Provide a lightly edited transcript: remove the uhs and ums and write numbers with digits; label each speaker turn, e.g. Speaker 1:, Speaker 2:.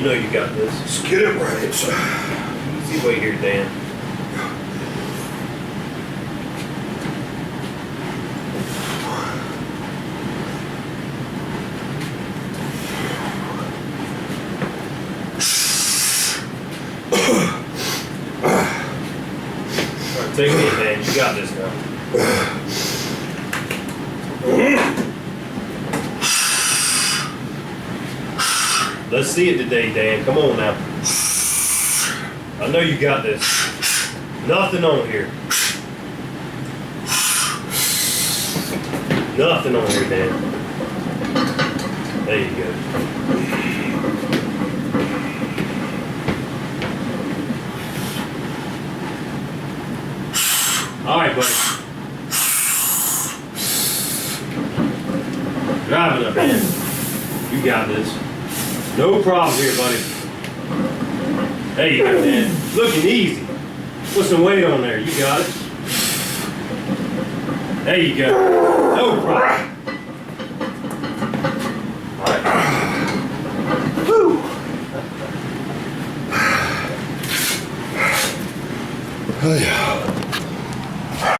Speaker 1: know you got this.
Speaker 2: Let's get it right.
Speaker 1: Easy way here, Dan. Alright, take me in, Dan. You got this now. Let's see it today, Dan. Come on now. I know you got this. Nothing on here. Nothing on here, Dan. There you go. All right, buddy. Driving up, man. You got this. No problem here, buddy. There you go, man. Looking easy. Put some weight on there. You got it. There you go. No problem. All right. Woo.
Speaker 2: Oh, yeah.